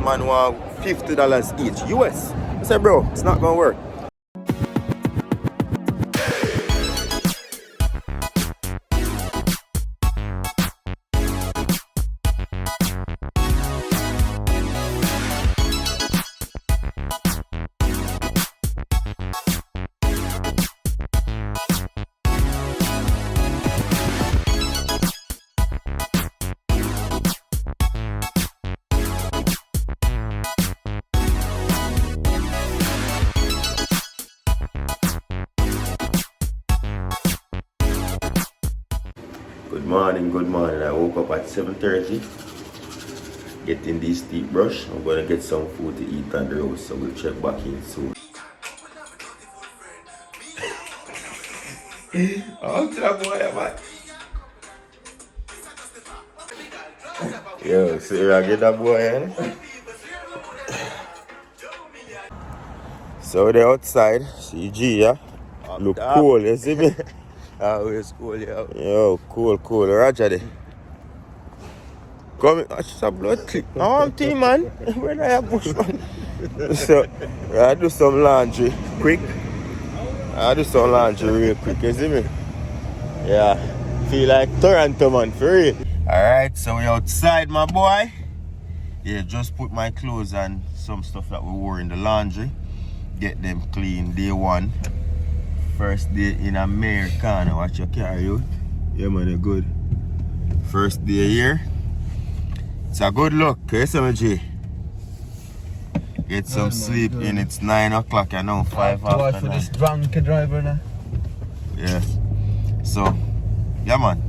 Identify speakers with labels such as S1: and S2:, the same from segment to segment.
S1: man want $50 each US. I said, bro, it's not gonna work. Good morning. I woke up at 7:30, getting this teeth brush. I'm gonna get some food to eat on the road, so we'll check back in soon. Oh, that boy, man. Yo, so I get that boy, eh? So they're outside, CG, yeah? Look cool, you see me?
S2: Always cool, yo.
S1: Yo, cool. Roger there. Come in, just a blood clip. I want tea, man. Where I have bush, man? So, I do some laundry quick. Real quick, you see me? Yeah, feel like Toronto, man, for real. Alright, so we're outside, my boy. Yeah, just put my clothes and some stuff that we wore in the laundry. Get them clean, day one. First day in America. Watch your car, yo. Yeah, man, you're good. First day here. It's a good look, okay, G? Get some sleep in. It's 9 o'clock, I know, 5 after.
S2: Watch for this drunk driver now.
S1: Yeah. So, yeah, man.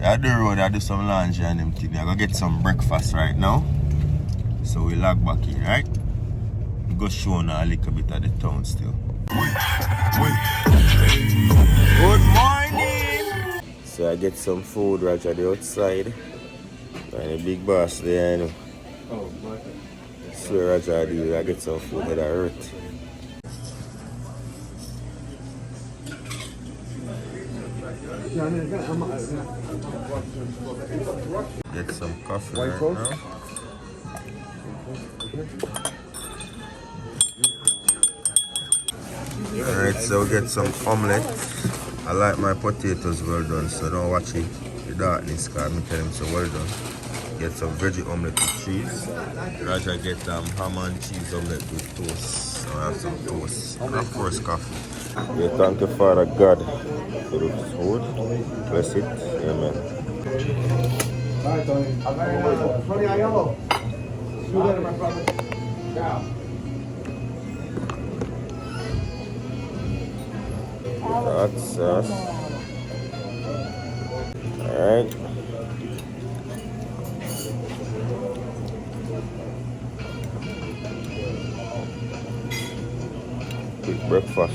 S1: I do the road, I do some laundry and them things. I go get some breakfast right now. So we log back in, right? We go show now a little bit of the town still. Good morning! So I get some food right at the outside. And the big boss there, you know.
S2: Oh, boy.
S1: Swear Roger, I get some food that hurt. Get some coffee right now. Alright, so we get some omelette. I like my potatoes well done, so don't watch it the darkness, because I'm telling them so well done. Get some veggie omelette with cheese. Raja get ham and cheese omelette with toast. So I have some toast. And of course coffee. We thank you, Father God, for this food. Bless it. Amen. That's us. Alright. Quick breakfast.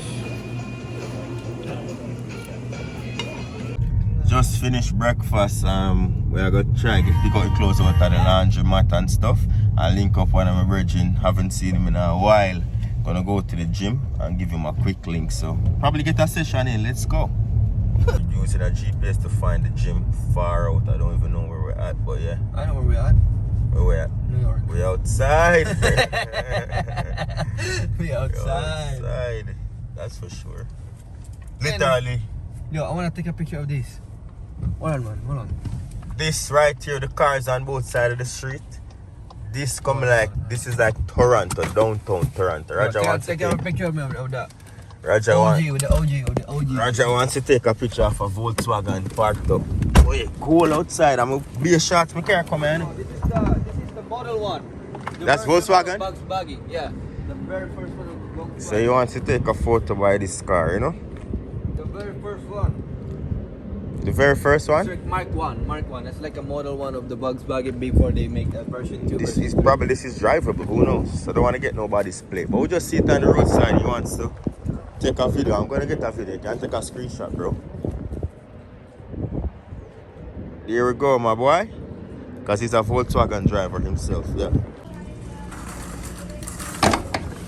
S1: Just finished breakfast. We're gonna try and pick out the clothes out of the laundry mat and stuff. And link up one of my brethren. Haven't seen him in a while. Gonna go to the gym and give him a quick link, so probably get a session in. Let's go. Using a GPS to find the gym far out. I don't even know where we're at, but yeah.
S2: I know where we're at.
S1: Where we're at?
S2: New York.
S1: We're outside.
S2: We're outside.
S1: That's for sure. Literally.
S2: Yo, I wanna take a picture of this. Hold on, man. Hold on.
S1: This right here, the cars on both sides of the street. This come this is like Toronto, downtown Toronto. Raja wants to
S2: take a picture of me of that.
S1: Raja
S2: with the OG.
S1: Raja wants to take a picture of a Volkswagen parked up. Oh yeah, cool outside. I'm gonna be a shot. My car come in.
S2: This is the model one.
S1: That's Volkswagen?
S2: Bugs Buggy, yeah. The very first one.
S1: So you want to take a photo by this car, you know?
S2: The very first one.
S1: The very first one?
S2: It's like Mark 1. That's like a model one of the Bugs Buggy before they make that version 2.
S1: This is drivable, who knows? So I don't want to get nobody's plate. But we'll just sit on the roadside. He wants to take a video. I'm going to get a video. Can I take a screenshot, bro? Here we go, my boy. Because he's a Volkswagen driver himself, yeah.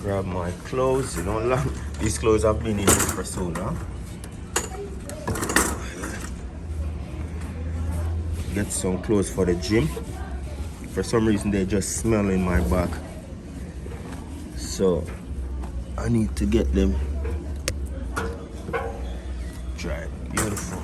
S1: Grab my clothes, you know, these clothes have been in here for so long. Get some clothes for the gym. For some reason they just smell in my back. So I need to get them dried. Beautiful.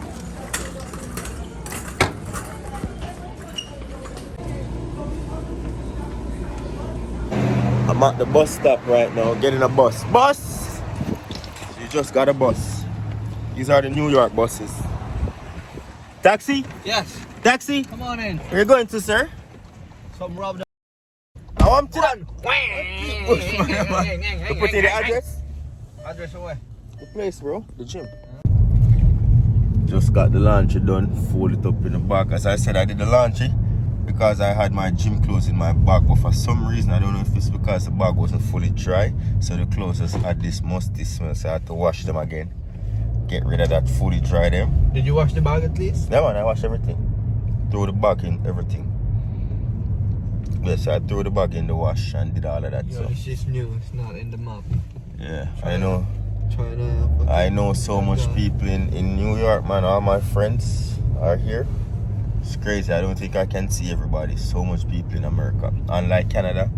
S1: I'm at the bus stop right now, getting a bus. Bus! You just got a bus. These are the New York buses. Taxi?
S2: Yes.
S1: Taxi?
S2: Come on in.
S1: Where you going to, sir?
S2: Some Rob.
S1: I want to that. Put in the address?
S2: Address away.
S1: The place, bro. The gym. Just got the laundry done. Fold it up in the bag. As I said, I did the laundry because I had my gym clothes in my bag, but for some reason, I don't know if it's because the bag wasn't fully dry, so the clothes just had this musty smell, so I had to wash them again. Get rid of that, fully dry them.
S2: Did you wash the bag at least?
S1: Yeah man, I washed everything. Throw the bag in, everything. Yes, I threw the bag in the wash and did all of that.
S2: Yo,
S1: So
S2: this is new, it's not in the map.
S1: yeah, I know.
S2: China.
S1: I know so much people in New York, man. All my friends are here. It's crazy. I don't think I can see everybody. So much people in America. Unlike Canada.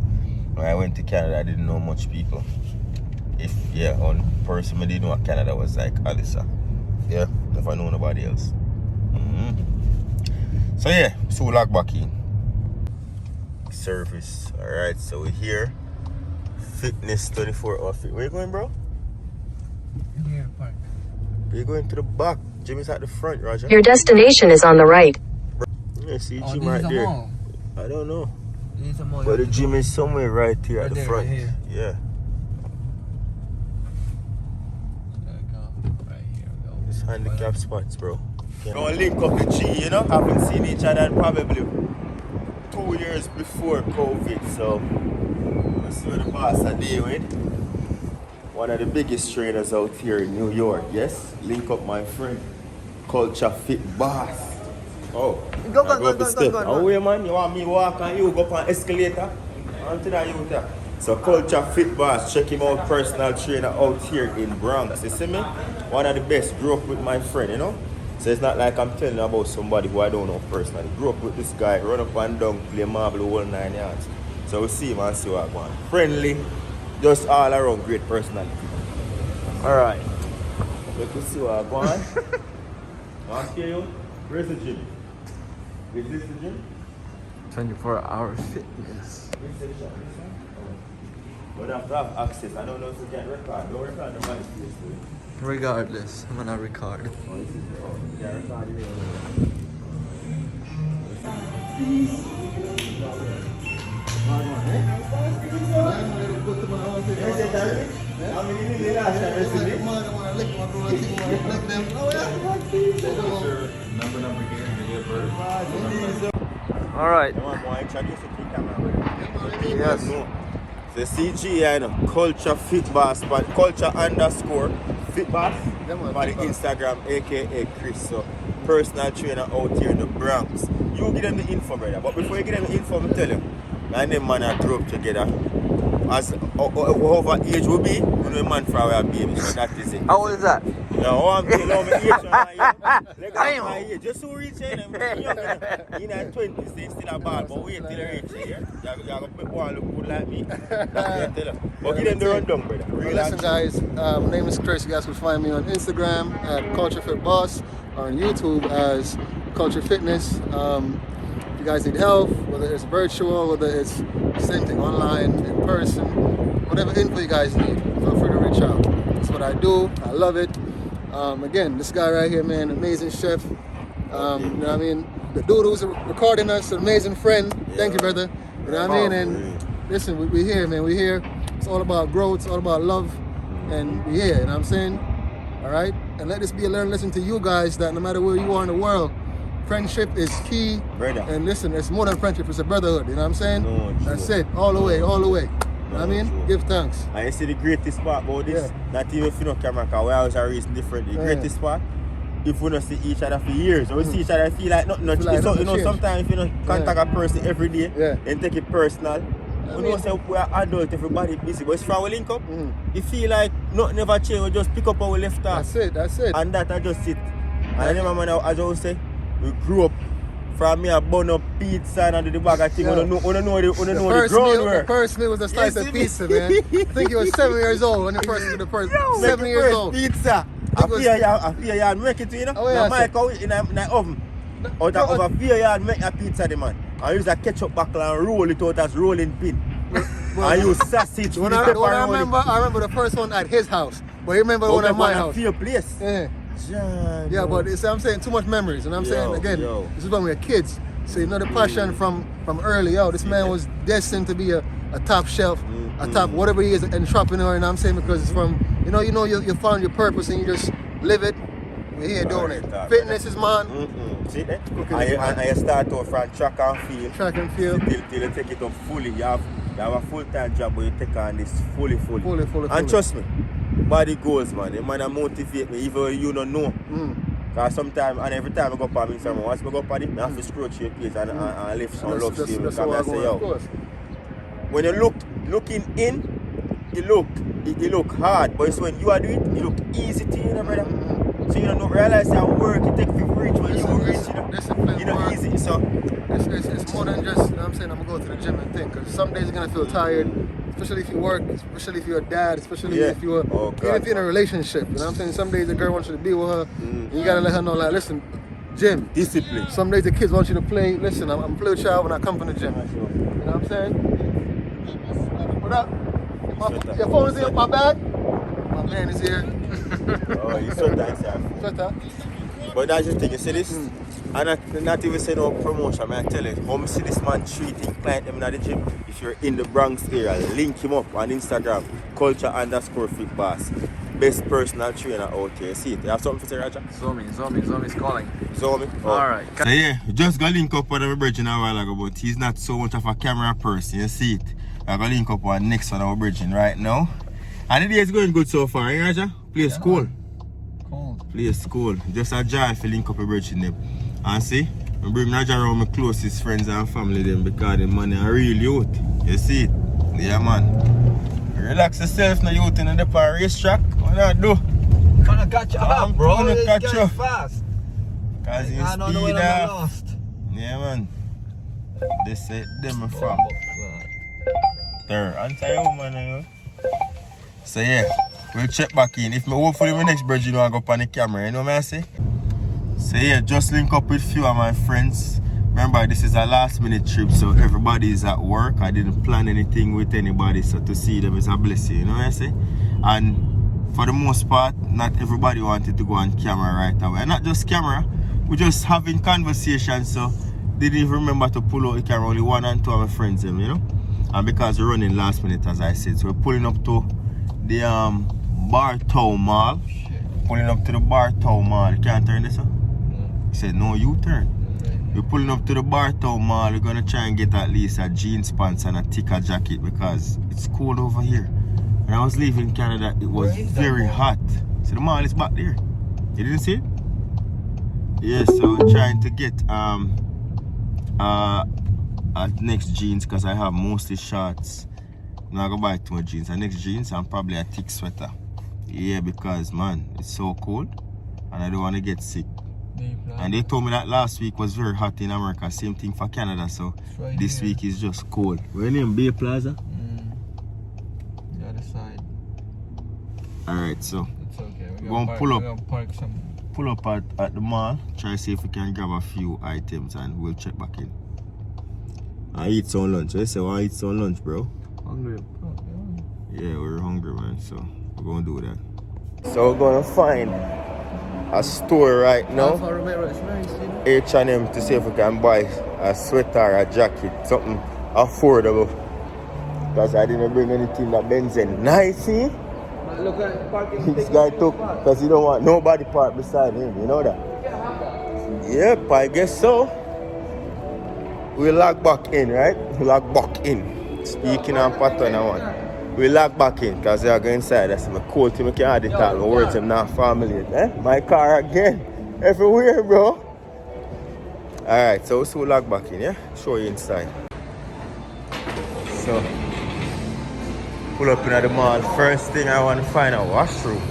S1: When I went to Canada, I didn't know much people. On person, I didn't know what Canada was like. Alyssa. Yeah, never know nobody else. So yeah, so we log back in. Service. Alright, so we're here. Fitness 24 hour fit. Where you going, bro?
S2: Here, park.
S1: You're going to the back. Gym is at the front, Roger.
S3: Your destination is on the right.
S1: Yeah, see gym right there. I don't know. But the gym is somewhere right here
S2: Right
S1: at the
S2: there,
S1: front.
S2: right here.
S1: Yeah.
S2: There we go. Right here we go.
S1: It's handicap spots, bro. Gonna link up the G, you know? Haven't seen each other in probably 2 years before COVID, so let's see what the boss are dealing with. One of the biggest trainers out here in New York, yes? Link up my friend, Culture Fit Boss. Oh,
S2: Go,
S1: up the step. Oh, wait, man, you want me walk and you go up on escalator? Until that you there. So Culture Fit Boss, check him out, personal trainer out here in Bronx. You see me? One of the best, grew up with my friend, you know? So it's not like I'm telling you about somebody who I don't know personally. Grew up with this guy, run up and down, play marble whole 9 yards. So we'll see him and see what I want. Friendly, just all around great personality. Alright. Let's see what I want. Want to you? Where's the gym? Is this the gym?
S2: 24-hour fitness.
S1: This section, this one? Oh. But I have to have access. I don't know if you can record. Don't record the money, please.
S2: Regardless, I'm gonna record.
S1: Oh, this is the record it.
S2: All right.
S1: Yes. The CG, I know. Culture Fit Boss, but Culture _ Fit Boss by the Instagram, aka Chris. So personal trainer out here in the Bronx. You give them the info, brother. But before you give them the info, I'm tell you, my name man I grew up together. As over age will be, we know man for our baby. So that is it.
S2: How old is that?
S1: No, I'm telling you, my age. Just to reach in, in a 26 still a bad, but wait till you reach here. You're going to put one look good like me. But give them the rundown, brother.
S4: Listen, guys, my name is Chris. You guys can find me on Instagram at Culture Fit Boss or on YouTube as Culture Fitness. If you guys need help, whether it's virtual, whether it's same thing online, in person, whatever info you guys need, feel free to reach out. That's what I do. I love it. Again, this guy right here, man, amazing chef. You know what I mean? The dude who's recording us, an amazing friend.
S1: Yeah.
S4: Thank you, brother. You know what I mean? And listen, we're here, man. We're here. It's all about growth. It's all about love. And we're here, you know what I'm saying? All right? And let this be a learning lesson to you guys that no matter where you are in the world, friendship is key.
S1: Brother.
S4: And listen, it's more than friendship. It's a brotherhood. You know what I'm saying?
S1: No,
S4: that's it. All the way, all the way. You know what I mean?
S1: True.
S4: Give thanks.
S1: And you see the greatest part about this, not even if you know camera, because we always are reason different. The greatest part, if we don't see each other for years, or we see each other, I feel like nothing. So, you know, sometimes if you don't contact a person every day, then take it personal. We know say we are adult, everybody busy, but it's from we link up. You feel like nothing ever change, we just pick up where we left off.
S4: That's it, that's it.
S1: And that I just it. And I remember now, as I always say, we grew up from me a bun up pizza and do the bag of thing.
S4: Yeah.
S1: You know the
S4: First
S1: ground
S4: meal,
S1: work.
S4: the first meal was a slice of pizza, man. I think he was 7 years old when the first 7 years old.
S1: Pizza. I fear you make it, you know.
S4: Oh, yeah,
S1: now Mike out in the oven. Out of a fear yard make a pizza the man. I use a ketchup buckle and roll it out as rolling pin. I use sausage with the pepperoni.
S4: I remember the first one at his house. But you remember the one at my house.
S1: Fear place.
S4: Yeah.
S1: John,
S4: Yeah, but it's, I'm saying too much memories. And I'm saying again, this is when we were kids. So you know the passion from early. This man was destined to be a top shelf, a top whatever he is, entrepreneur. And I'm saying because it's from you found your purpose and you just live it. We're here doing it. Fitness is man.
S1: See that? And you start off from track and field.
S4: Track and field.
S1: Till you take it up fully. You have a full-time job, but you take on this fully.
S4: Fully.
S1: And trust me, body goals, man. The man that motivate me, even though you don't know. Because sometimes, and every time I go up on Instagram, once I go up on it, I have to scroll through your page and lift some love to you. Because I say, when you looking in, it look hard. But it's when you are doing it, it look easy to you, brother. So you don't realize that work it takes to reach when you reach, you know, easy. So
S4: it's more than just, I'm saying, I'm going to go to the gym and think. Because some days you're going to feel tired, especially if you work, especially if you're a dad, especially if you're even if you're in a relationship. You know what I'm saying? Some days the girl wants you to be with her, and you got to let her know, like, listen, gym.
S1: Discipline.
S4: Some days the kids want you to play. Listen, I'm a play with child when I come from the gym. You know what I'm saying? What up? Your phone is in my bag? My man is here.
S1: Oh, you so thanks, yeah. But that's the thing, you see this? And not even say no promotion, I tell you, how I see this man treating client them in the gym. If you're in the Bronx area, link him up on Instagram, culture_fit_boss. Best personal trainer out here. See it? You have something to say, Raja?
S2: Zomi's calling.
S1: Zomi? Oh.
S2: Alright.
S1: So yeah, just go link up with our bridging a while ago, but he's not so much of a camera person, you see it? I'm going to link up on next one our bridging right now. And the day is going good so far, eh, Raja? Place cool. Place cool. Just a joy to link up a bridging them. And see, I bring Raja around my closest friends and family them because the money are real youth. You see it? Yeah, man. Relax yourself now, youth in the racetrack. What I do?
S2: I'm gonna catch you up, bro.
S1: I'm gonna catch you
S2: fast.
S1: Cause you
S2: I don't know
S1: speed
S2: when I'm
S1: up.
S2: lost.
S1: Yeah, man. They say them from there. Answer you, man. So yeah, we'll check back in. If me hopefully my next bridge, you know, I go up on the camera, you know what I say? So yeah, just link up with a few of my friends. Remember, this is a last minute trip, so everybody is at work. I didn't plan anything with anybody, so to see them is a blessing, you know what I say? And for the most part, not everybody wanted to go on camera right away. And not just camera, we're just having conversations, so didn't even remember to pull out the camera. Only one and two of my friends, you know? And because we're running last minute, as I said, so we're pulling up to the Bartow Mall. Pulling up to the Bartow Mall. You can't turn this up? He said, no, you turn. We're pulling up to the Bartow Mall. We're gonna try and get at least a jeans pants and a thicker jacket because it's cold over here. When I was leaving Canada, it was very hot. So the mall is back there. You didn't see it? Yeah, so I'm trying to get next jeans because I have mostly shorts. I'm not gonna buy too much jeans. Next jeans and probably a thick sweater. Yeah, because man, it's so cold and I don't want to get sick. And they told me that last week was very hot in America. Same thing for Canada, so right this here. Week is just cold. Where your name? Bay Plaza?
S2: The other side.
S1: Alright, so
S2: it's okay. We're
S1: gonna pull up at the mall. Try to see if we can grab a few items and we'll check back in. I eat some lunch. I say, I eat some lunch, bro.
S2: Hungry?
S1: Yeah, we're hungry, man. So we're gonna do that. So we're gonna find a store right now. H&M to see if we can buy a sweater or a jacket, something affordable. Because I didn't bring anything that Benzen nice, see?
S2: Look at parking.
S1: This guy took because he don't want nobody parked beside him, you know that? Yep, I guess so. We log back in, right? We log back in. Speaking on pattern, I want. We log back in because they are going inside. That's my cool thing. I can't add it all. My words I'm not familiar. My car again. Everywhere, bro. Alright, so we'll log back in, yeah? Show you inside. So, pull up in at the mall. First thing I want to find a washroom.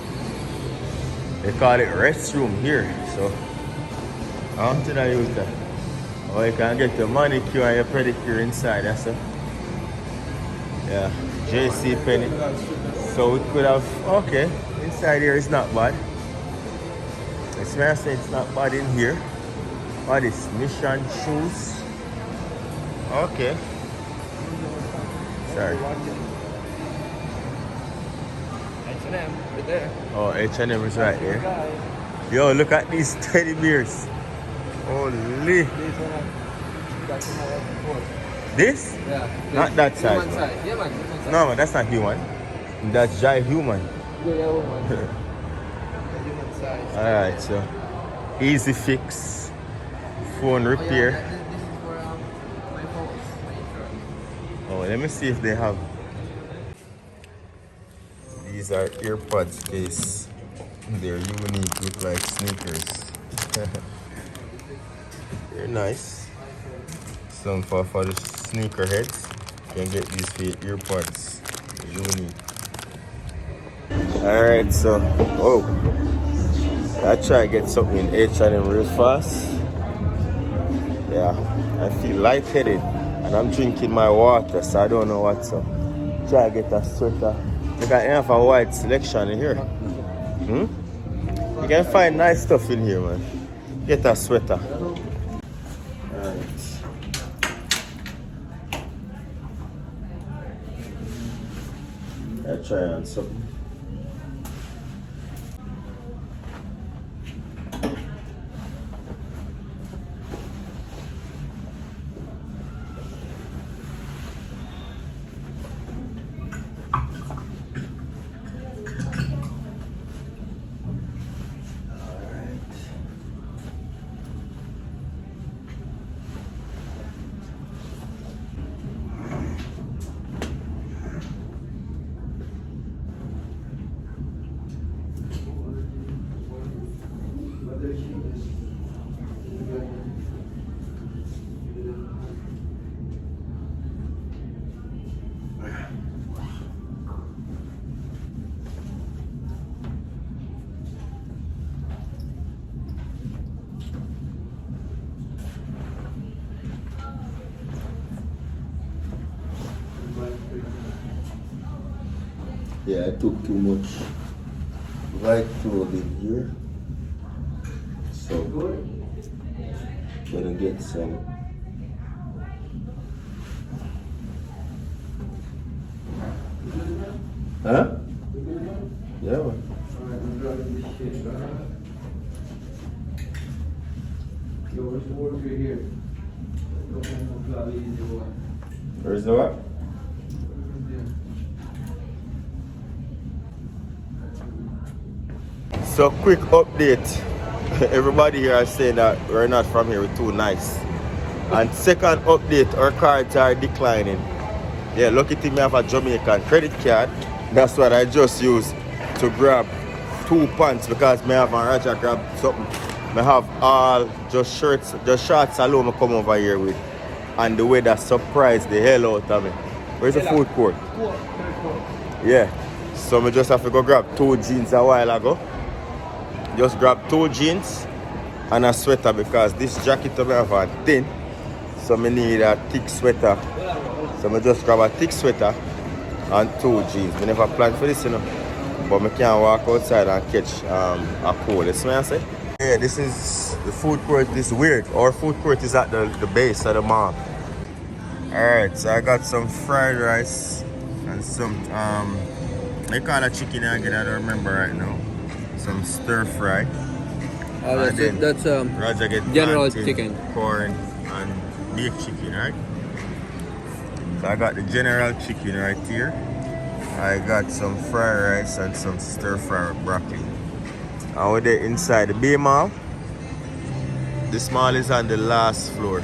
S1: They call it restroom here. So, I want to use that. Or you can get your manicure and your pedicure inside, that's it. Yeah, JC Penny. So we could have, okay, inside here is not bad. It's me say it's not bad in here. What is Mission shoes? Okay. Sorry.
S2: H&M, right there.
S1: Oh, H&M is right there. Yo, look at these teddy bears. Holy. This?
S2: Yeah.
S1: Not that size.
S2: Human size. Yeah, man. Human size.
S1: No, man, that's not human. That's giant human.
S2: Yeah, woman. Human size.
S1: Alright, so easy fix. Phone repair.
S2: This is for my phone. My insurance.
S1: Oh, let me see if they have. These are AirPods case. They're unique, look like sneakers. They're nice. Some for the sneaker heads. You can get these for your AirPods. They're unique. Alright, so I try to get something in H&M real fast. Yeah, I feel lightheaded and I'm drinking my water, so I don't know what's up. Try to get a sweater. Look, I have a wide selection in here. You can find nice stuff in here, man. Get a sweater. Alright. I try on something. Yeah, I took too much white cloth in here. So, gonna get some. Huh? Yeah, man. Where's the what? So quick update. Everybody here is saying that we're not from here, we're too nice. And second update, our cards are declining. Yeah, lucky thing me have a Jamaican credit card. That's what I just used to grab 2 pants because me have a Raja grab something. Me have all just shirts, just shorts alone me come over here with. And the weather surprised the hell out of me. Where's the food court? Yeah. So me just have to go grab 2 jeans a while ago. Just grab 2 jeans and a sweater because this jacket I have on thin. So I need a thick sweater. So I just grab a thick sweater and 2 jeans. I never planned for this, you know. But I can't walk outside and catch a cold. You see what I say? Yeah, this is the food court. This is weird. Our food court is at the base of the mall. Alright, so I got some fried rice and some they call it chicken again, I don't remember right now. Some stir fry.
S2: Oh, that's
S1: Roger get
S2: general
S1: plantain,
S2: chicken,
S1: corn, and baked chicken, right? So I got the general chicken right here. I got some fried rice and some stir fry broccoli. And with the inside the bay mall. This mall is on the last floor.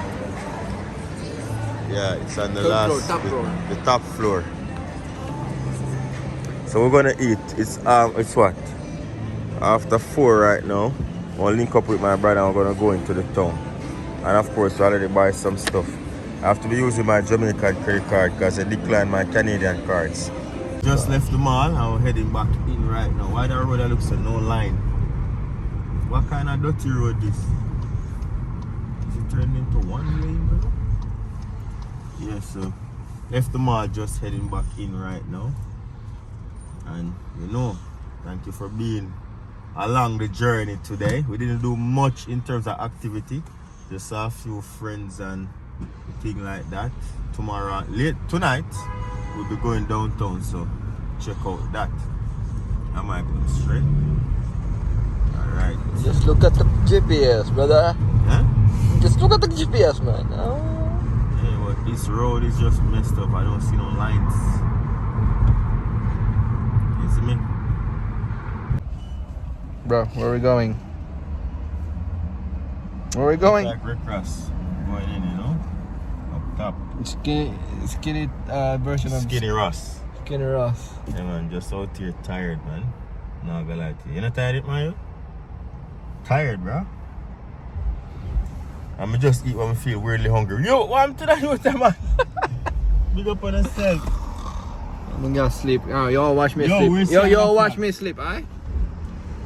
S1: Yeah, it's on the
S2: top floor.
S1: The top floor. So we're gonna eat. It's what? After 4 right now. I'll link up with my brother and we're gonna go into the town. And of course, we already buy some stuff. I have to be using my Jamaican credit card because I declined my Canadian cards. Just left the mall and we're heading back in right now. Why the road looks so no line? What kind of dirty road this? Is it turned into one lane, bro. Yeah, so left the mall, just heading back in right now. And you know, thank you for being along the journey today. We didn't do much in terms of activity, just saw a few friends and things like that. Tomorrow, tonight, we'll be going downtown, so check out that. Am I going straight? Alright.
S2: Just look at the GPS, brother.
S1: Huh?
S2: Just look at the GPS, man. Oh.
S1: Yeah, but this road is just messed up. I don't see no lines. You see me?
S2: Bro, where are we going? Where are we going?
S1: Like Rick Ross going in, you know? Up top.
S2: Skinny version of
S1: Skinny Ross.
S2: Skinny Ross.
S1: Yeah, man, just out here tired, man. Not gonna lie to you. You not tired, Mario? Tired, bro. I'ma just eat when I feel weirdly hungry. Yo, what I'm to that with that, man? Big up on yourself.
S2: I'm gonna sleep. Oh, y'all watch me
S1: Yo,
S2: sleep.
S1: where's
S2: Yo,
S1: the
S2: y'all
S1: other
S2: watch
S1: flag?
S2: me sleep, alright?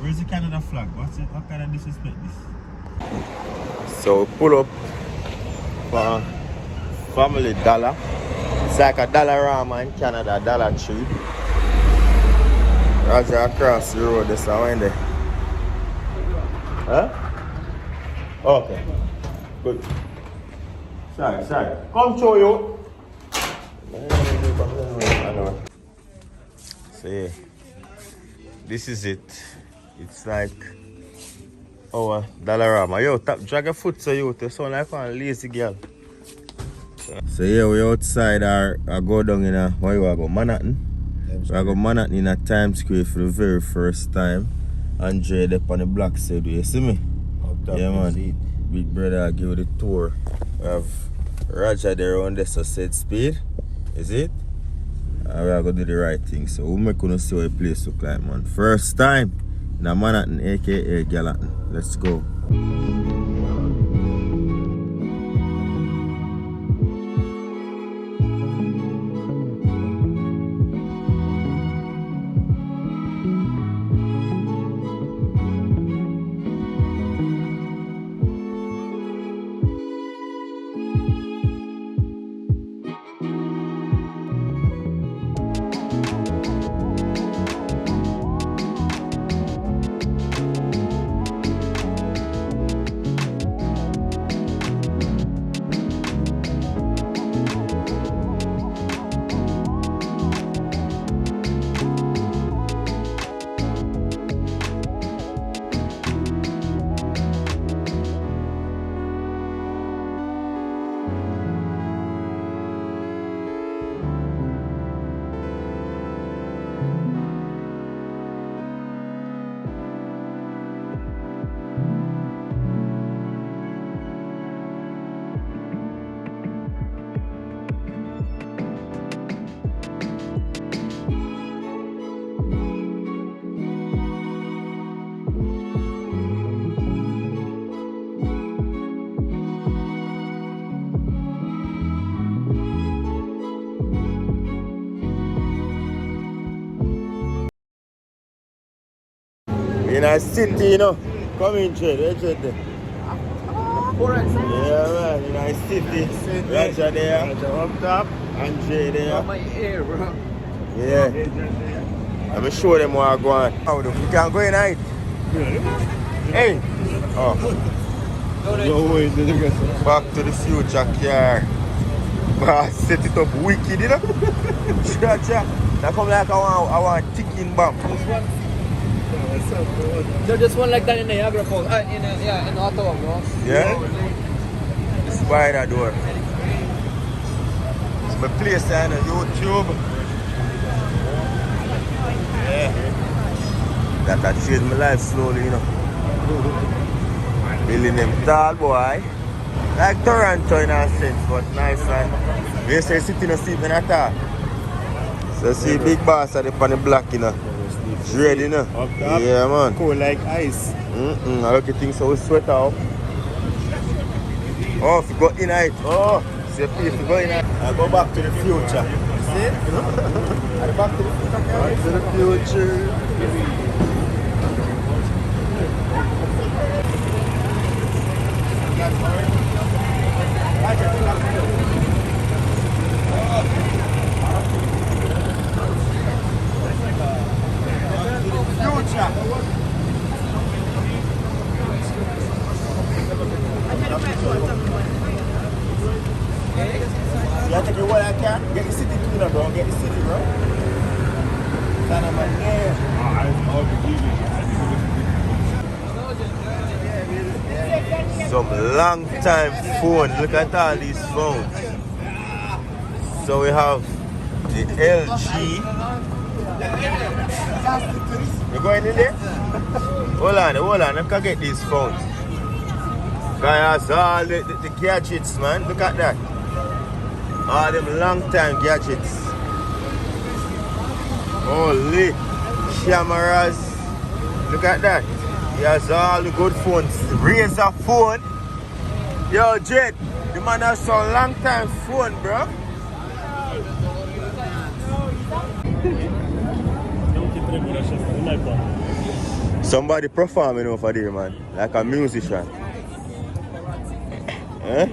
S1: Where's the Canada flag? What's it? What kind of disrespect this? So pull up for Family Dollar. It's like a Dollarama in Canada, Dollar Tree. Roger across the road, this I went there. Huh? Okay. Good. Sorry. Come show you. So yeah. This is it. It's like our Dollarama. Yo, tap drag a foot so you sound like one lazy girl. So yeah, we outside I go down in a where you go? Manhattan. I go Manhattan in a Times Square for the very first time. Andre up on the black side, you see me? Yeah man. Big brother I give you the tour. We have Roger there on this so said speed. Is it? And we are gonna do the right thing. So we make gonna see what the place look like, man. First time in a Manhattan, aka Gallatin. Let's go. In a city, you know. Come in, Trade. Where's Trade there? Yeah, man. In a city. Roger there. Roger up top. Andre there.
S2: On my ear, bro.
S1: Yeah. Let me show them what I go on. Oh, we can go in night. Hey. Oh. Back to the future car. But set it up wicked, you know. Roger. That come like I want ticking bomb.
S2: So this one like that in Niagara Falls, in Ottawa, bro.
S1: Yeah? This by the door. It's my place on YouTube. Yeah. That changed my life slowly, you know. Building them tall, boy. Like Toronto in a sense, but nice and we say city in a seat in a tall. So see big boss at the block, you know. Dread, you know?
S5: Up top.
S1: Yeah, man.
S5: Cool like ice.
S1: I look at things so we sweat out. Oh, if you go in it. Oh, see if you go in it. I go back to the future. See it? Back to the future. Back to the future. Yeah, take it what I can. Get the city cleaner, bro. Get the city, bro. Stand up my name. Some long time phone. Look at all these phones. So we have the LG. You going in there? Hold on. I can get these phones. Guys, all the gadgets, man. Look at that. All them long time gadgets. Holy cameras. Look at that. He has all the good phones. Razor phone. Yo, Jet, the man has some long time phone, bro. Somebody performing over there, man. Like a musician. Eh?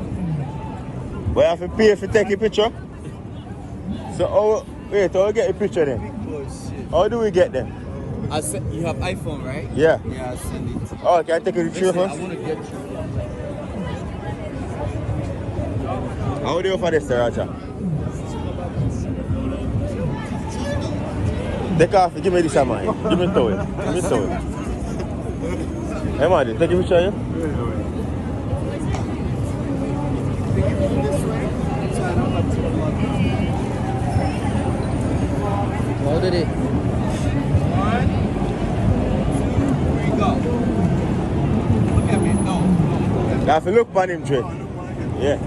S1: But you have to pay if you take a picture. So, wait, how do we get a picture then? How do we get them?
S2: You have iPhone, right?
S1: Yeah.
S2: Yeah, I'll send it.
S1: Oh, can I take a picture first?
S2: I want to get you.
S1: How do you offer this, Raja? Take off, give me this, man. Give me towel. Give me towel. Hey, man, take a picture, yeah?
S2: How did it?
S1: You have to look on him, Dre. Yeah.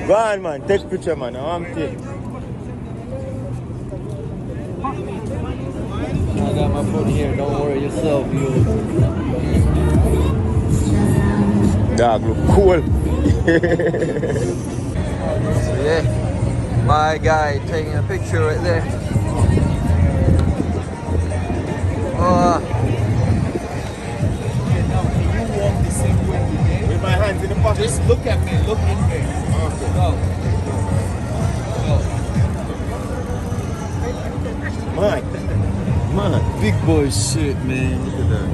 S1: Go on, man. Take picture, man. I want to.
S2: I got my phone here. Don't worry yourself, you.
S1: Dog look cool.
S2: So yeah, my guy taking a picture right there.
S1: With my hands in the pocket.
S2: Just look at me. Look in there.
S1: Okay.
S2: Go.
S1: Man.
S2: Big boy shit, man.
S1: Look at that.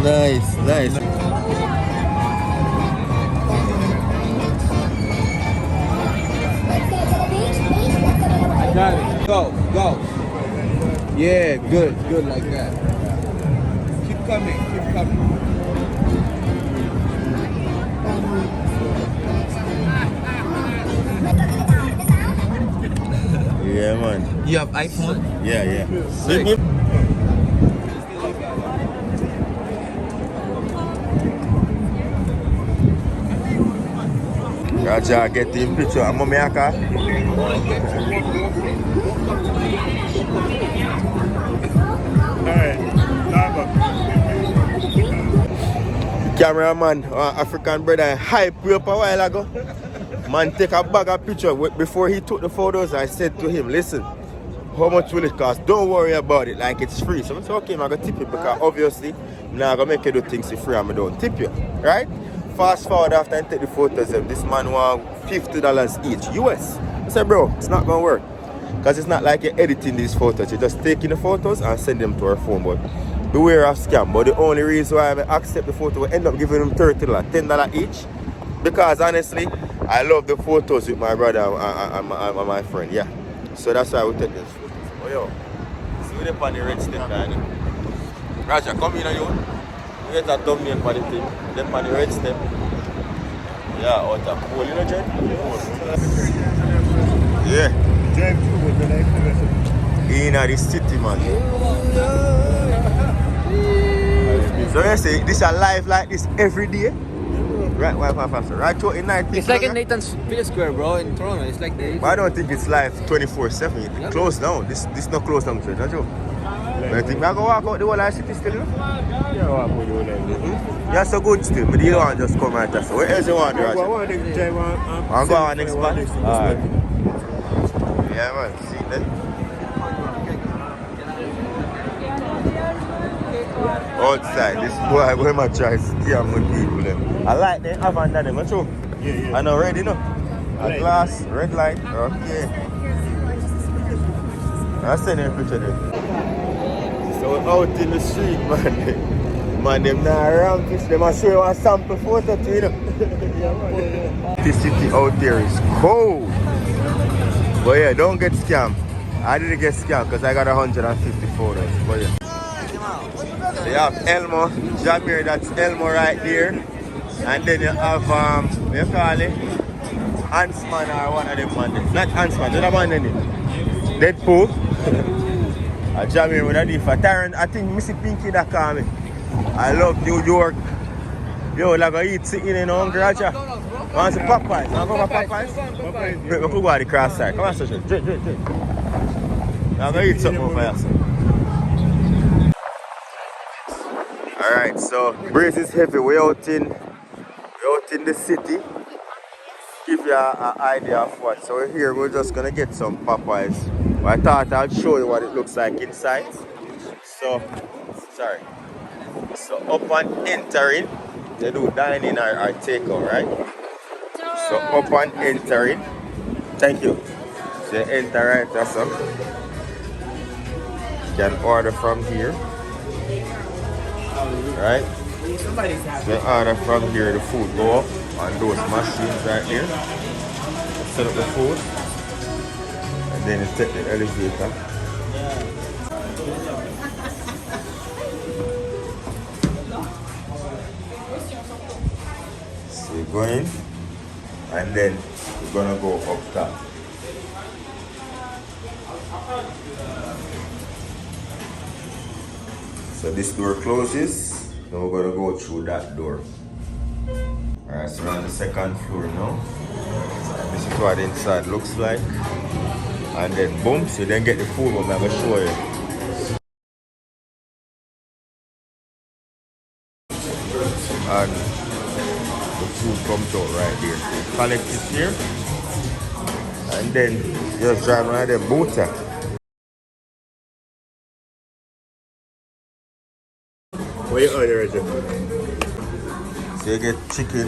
S1: Nice.
S2: I got it. Go. Yeah, good like that. Keep coming.
S1: Yeah, man.
S2: You have iPhone?
S1: Yeah.
S2: Sick.
S1: Raja, get the picture. I'm on my car. Cameraman, African brother, hype you up a while ago. Man, take a bag of picture. Before he took the photos, I said to him, listen, how much will it cost? Don't worry about it, like it's free. So I said, okay, I'm going to tip you because obviously, I'm not going to make you do things for free and I don't tip you, right? Fast forward after I take the photos, this man want $50 each, US. I said, bro, it's not going to work. Because it's not like you're editing these photos. You're just taking the photos and send them to our phone. But beware of scam. But the only reason why I accept the photo, we end up giving them $30, $10 each. Because honestly, I love the photos with my brother and my friend, yeah. So that's why we take these photos. Oh, yo. See them on the red step, man. Raja, come in, you. We get a thumbnail for the thing. Them on the red step. Yeah, out of cool, you know, Jen? Yeah. In the city, man. So you say this is live like this every day? Right, right through in night.
S2: It's like in Nathan's Video Square, bro, in Toronto. It's like the.
S1: But I don't think it's live 24/7. It's
S2: Yeah.
S1: closed down. This not closed down, church, don't you? But I think I go walk out the whole city still, you know?
S5: Yeah, walk out the whole
S1: Mm-hmm. You're so good still, but you don't want to just come right there. So where else you want to do?
S5: I want to
S1: go on next spot. Alright. Yeah, man. See that? outside. This boy, where my try scam with people them. I like them, have under them, not true? Yeah. I know ready, no? A glass, red light, okay. I'll send you a picture there. So we're out in the street, man. Man, them not around fish, them I show you a sample photo to you know. The city out there is cold. But yeah, don't get scammed. I didn't get scammed because I got 150 photos. But yeah. So you have Elmo, Jamir, that's Elmo right there. And then you have, what you call it? Huntsman or one of them man. Not Huntsman, the other man in it. Deadpool. Jamir with a different. Taryn, I think Missy Pinky that call me. I love New York. Yo, like I eat sitting in hungry, Raja. Want some Popeyes? Want to go for Popeyes? We could go to the cross side. Come on, Sasha. Drink. I'm going to eat something for yourself. Alright, so breeze is heavy. We're out in the city. Give you an idea of what. So we're here, we're just gonna get some Popeyes. But I thought I'd show you what it looks like inside. So upon entering, they do dining or takeout, right? So upon entering, thank you. So you enter right there, so you can order from here. Right? So you order from here, the food go up on those machines right here. Set up the food. And then you take the elevator. So you go in and then you're gonna go up top. So this door closes, now we're gonna go through that door. Alright, so we're on the second floor now. This is what the inside looks like. And then boom, so you then get the food, but I'm gonna show you. And the food comes out right there. So you collect it here. And then you just drive around the motor. What you order, Roger? So you get chicken.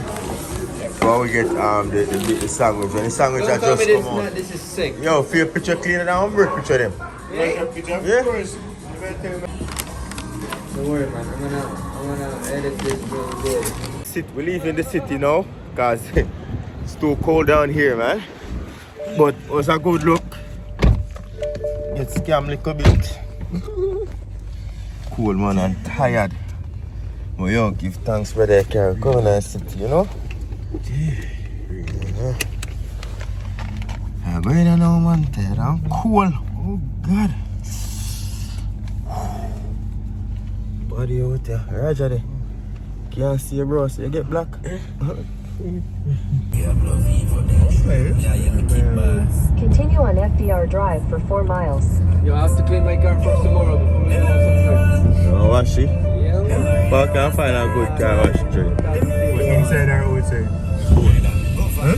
S1: But we get the sandwich. And the sandwich I just come out.
S2: This is sick.
S1: Yo, feel picture cleaner than Humber picture them.
S2: Yeah.
S1: Yeah?
S2: Don't worry, man. I'm gonna edit this real good.
S1: We live in the city now because it's too cold down here, man. But it was a good look. Get scammed a little bit. Cool, man. I'm tired. But yo, give thanks for the car. Come on, city, you know? Yeah. I'm going on now, man. I'm cool. Oh, God. Body out there. Roger there. Can't see you, bro, so you get black.
S3: Continue on FDR Drive for 4 miles.
S2: Yo, I have to clean my car first tomorrow before we go somewhere.
S1: Oh, wash it?
S2: Yeah, man.
S1: But I can't find a good car wash trade.
S4: Inside or outside?
S1: Huh?